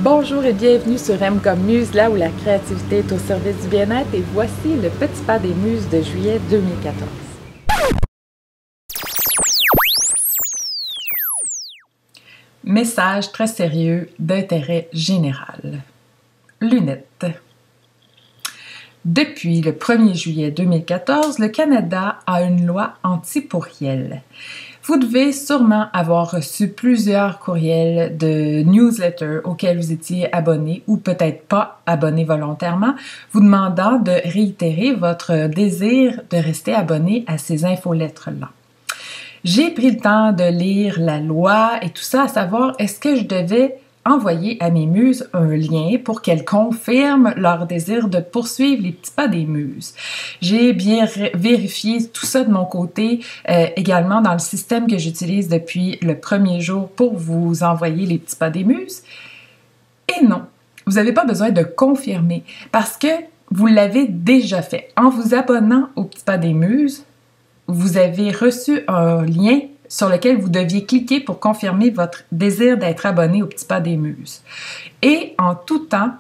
Bonjour et bienvenue sur M comme Muse, là où la créativité est au service du bien-être, et voici le petit pas des muses de juillet 2014. Message très sérieux d'intérêt général. Lunettes. Depuis le 1er juillet 2014, le Canada a une loi anti-pourriel. Vous devez sûrement avoir reçu plusieurs courriels de newsletters auxquels vous étiez abonné ou peut-être pas abonné volontairement, vous demandant de réitérer votre désir de rester abonné à ces infolettres-là. J'ai pris le temps de lire la loi et tout ça, à savoir est-ce que je devais envoyer à mes muses un lien pour qu'elles confirment leur désir de poursuivre les petits pas des muses. J'ai bien vérifié tout ça de mon côté, également dans le système que j'utilise depuis le premier jour pour vous envoyer les petits pas des muses. Et non, vous n'avez pas besoin de confirmer parce que vous l'avez déjà fait. En vous abonnant aux petits pas des muses, vous avez reçu un lien sur lequel vous deviez cliquer pour confirmer votre désir d'être abonné au Petit Pas des Muses. Et en tout temps,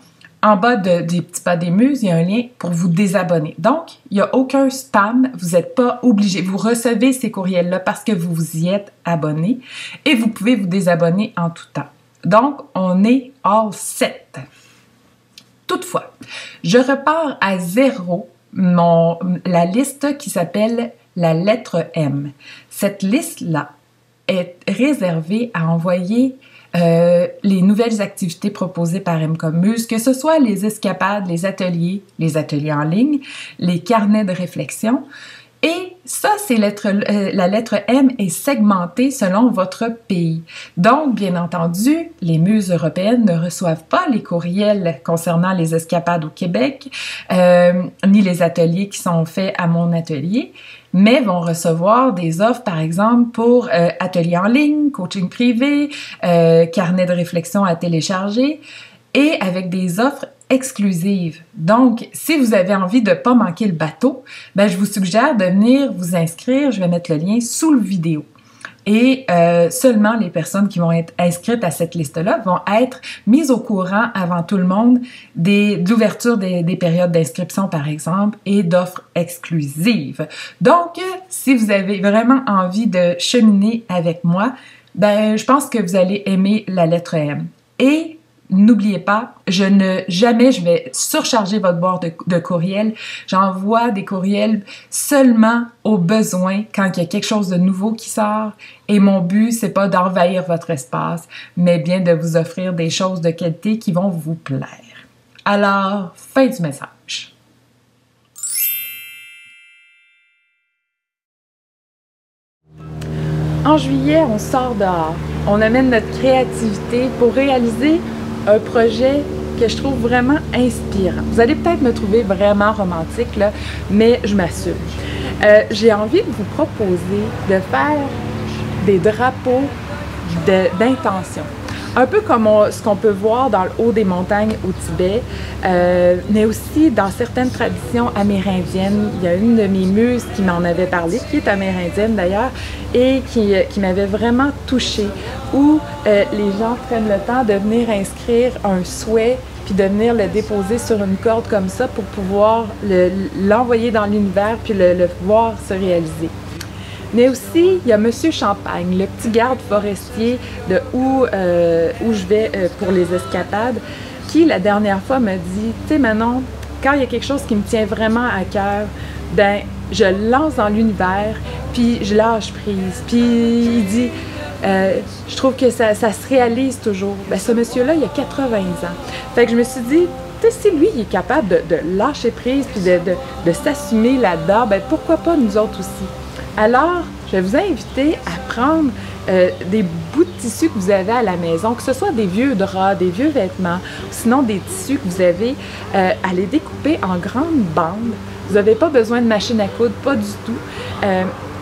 en bas des Petits Pas des Muses, il y a un lien pour vous désabonner. Donc, il n'y a aucun spam, vous n'êtes pas obligé. Vous recevez ces courriels-là parce que vous vous y êtes abonné et vous pouvez vous désabonner en tout temps. Donc, on est all set. Toutefois, je repars à zéro la liste qui s'appelle la lettre M. Cette liste-là est réservée à envoyer les nouvelles activités proposées par M comme Muse, que ce soit les escapades, les ateliers en ligne, les carnets de réflexion. Et ça, la lettre M est segmentée selon votre pays. Donc, bien entendu, les muses européennes ne reçoivent pas les courriels concernant les escapades au Québec, ni les ateliers qui sont faits à mon atelier, mais vont recevoir des offres, par exemple, pour ateliers en ligne, coaching privé, carnet de réflexion à télécharger, et avec des offres exclusives. Donc, si vous avez envie de ne pas manquer le bateau, ben, je vous suggère de venir vous inscrire. Je vais mettre le lien sous le vidéo. Et seulement les personnes qui vont être inscrites à cette liste-là vont être mises au courant avant tout le monde de l'ouverture des périodes d'inscription, par exemple, et d'offres exclusives. Donc, si vous avez vraiment envie de cheminer avec moi, ben, je pense que vous allez aimer la lettre M. Et n'oubliez pas, jamais je vais surcharger votre boîte de courriels. J'envoie des courriels seulement au besoin quand il y a quelque chose de nouveau qui sort. Et mon but, c'est pas d'envahir votre espace, mais bien de vous offrir des choses de qualité qui vont vous plaire. Alors, fin du message. En juillet, on sort dehors. On amène notre créativité pour réaliser un projet que je trouve vraiment inspirant. Vous allez peut-être me trouver vraiment romantique, là, mais je m'assume. J'ai envie de vous proposer de faire des drapeaux d'intention. Un peu comme ce qu'on peut voir dans le haut des montagnes au Tibet, mais aussi dans certaines traditions amérindiennes. Il y a une de mes muses qui m'en avait parlé, qui est amérindienne d'ailleurs, et qui m'avait vraiment touchée, où les gens prennent le temps de venir inscrire un souhait, puis de venir le déposer sur une corde comme ça pour pouvoir l'envoyer dans l'univers, puis le voir se réaliser. Mais aussi, il y a Monsieur Champagne, le petit garde forestier de où je vais pour les escapades, qui la dernière fois m'a dit, tu sais Manon, quand il y a quelque chose qui me tient vraiment à cœur, ben je le lance dans l'univers, puis je lâche prise. Puis il dit, je trouve que ça se réalise toujours. Ben ce monsieur-là, il a 80 ans. Fait que je me suis dit, tu sais, si lui, il est capable de lâcher prise, puis de s'assumer là-dedans, ben pourquoi pas nous autres aussi? Alors, je vais vous inviter à prendre des bouts de tissu que vous avez à la maison, que ce soit des vieux draps, des vieux vêtements, sinon des tissus que vous avez, à les découper en grandes bandes. Vous n'avez pas besoin de machine à coudre, pas du tout.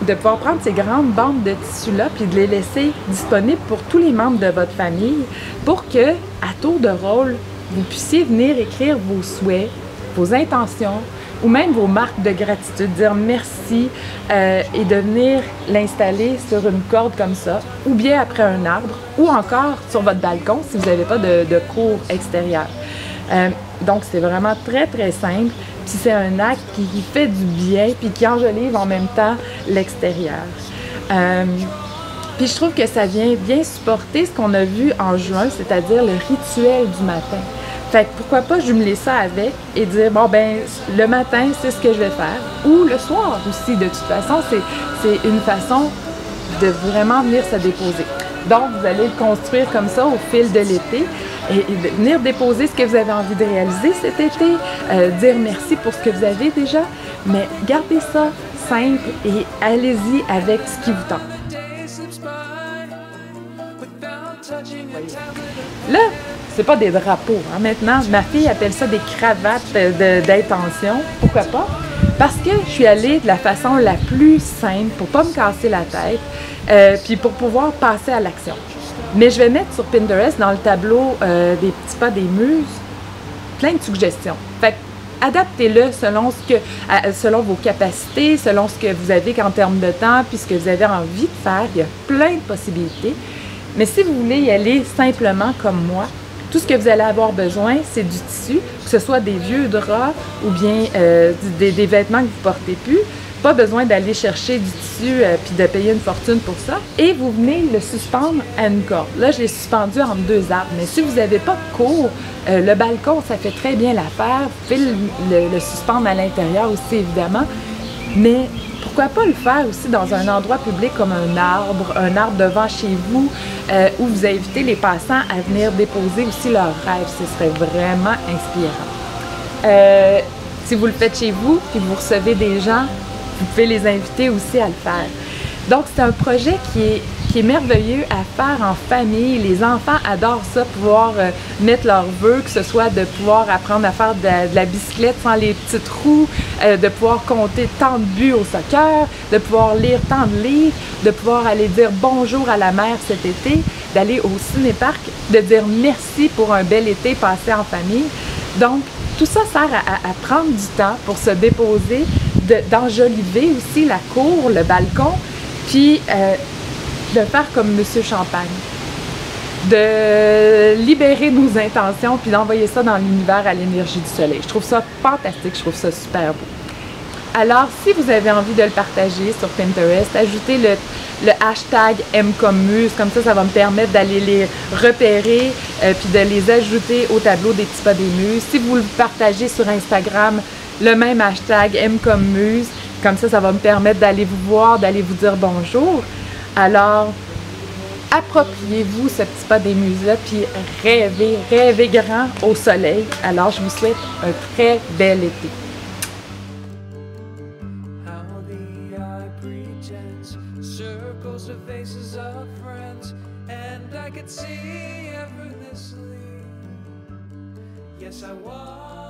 De pouvoir prendre ces grandes bandes de tissu-là puis de les laisser disponibles pour tous les membres de votre famille pour que, à tour de rôle, vous puissiez venir écrire vos souhaits, vos intentions, ou même vos marques de gratitude, dire merci et de venir l'installer sur une corde comme ça, ou bien après un arbre, ou encore sur votre balcon si vous n'avez pas de cour extérieure. Donc, c'est vraiment très, très simple. Puis c'est un acte qui fait du bien, puis qui enjolive en même temps l'extérieur. Puis je trouve que ça vient bien supporter ce qu'on a vu en juin, c'est-à-dire le rituel du matin. Fait que pourquoi pas jumeler ça avec et dire, bon ben le matin, c'est ce que je vais faire. Ou le soir aussi, de toute façon, c'est une façon de vraiment venir se déposer. Donc, vous allez le construire comme ça au fil de l'été et venir déposer ce que vous avez envie de réaliser cet été, dire merci pour ce que vous avez déjà, mais gardez ça simple et allez-y avec ce qui vous tente. Là, c'est pas des drapeaux. Hein. Maintenant, ma fille appelle ça des cravates d'intention. Pourquoi pas? Parce que je suis allée de la façon la plus simple pour pas me casser la tête, puis pour pouvoir passer à l'action. Mais je vais mettre sur Pinterest, dans le tableau des petits pas des muses, plein de suggestions. Fait que adaptez-le selon vos capacités, selon ce que vous avez en termes de temps, puis ce que vous avez envie de faire. Il y a plein de possibilités. Mais si vous voulez y aller simplement comme moi, tout ce que vous allez avoir besoin, c'est du tissu, que ce soit des vieux draps ou bien des vêtements que vous ne portez plus. Pas besoin d'aller chercher du tissu puis de payer une fortune pour ça. Et vous venez le suspendre à une corde. Là, je l'ai suspendu entre deux arbres. Mais si vous n'avez pas de cour, le balcon, ça fait très bien l'affaire. Vous pouvez le suspendre à l'intérieur aussi, évidemment. Mais pourquoi pas le faire aussi dans un endroit public comme un arbre devant chez vous, où vous invitez les passants à venir déposer aussi leurs rêves. Ce serait vraiment inspirant. Si vous le faites chez vous, puis vous recevez des gens, vous pouvez les inviter aussi à le faire. Donc, c'est un projet qui est merveilleux à faire en famille. Les enfants adorent ça, pouvoir mettre leurs vœux, que ce soit de pouvoir apprendre à faire de la bicyclette sans les petites roues, de pouvoir compter tant de buts au soccer, de pouvoir lire tant de livres, de pouvoir aller dire bonjour à la mer cet été, d'aller au ciné-parc, de dire merci pour un bel été passé en famille. Donc, tout ça sert à prendre du temps pour se déposer, d'enjoliver aussi la cour, le balcon, puis de faire comme Monsieur Champagne, de libérer nos intentions puis d'envoyer ça dans l'univers à l'énergie du soleil. Je trouve ça fantastique, je trouve ça super beau. Alors, si vous avez envie de le partager sur Pinterest, ajoutez le hashtag #MComMuse, comme ça va me permettre d'aller les repérer puis de les ajouter au tableau des petits pas des muses. Si vous le partagez sur Instagram, le même hashtag #MComMuse, comme ça va me permettre d'aller vous voir, d'aller vous dire bonjour. Alors, appropriez-vous ce petit pas des muses-là, puis rêvez grand au soleil. Alors, je vous souhaite un très bel été. Yes, I was.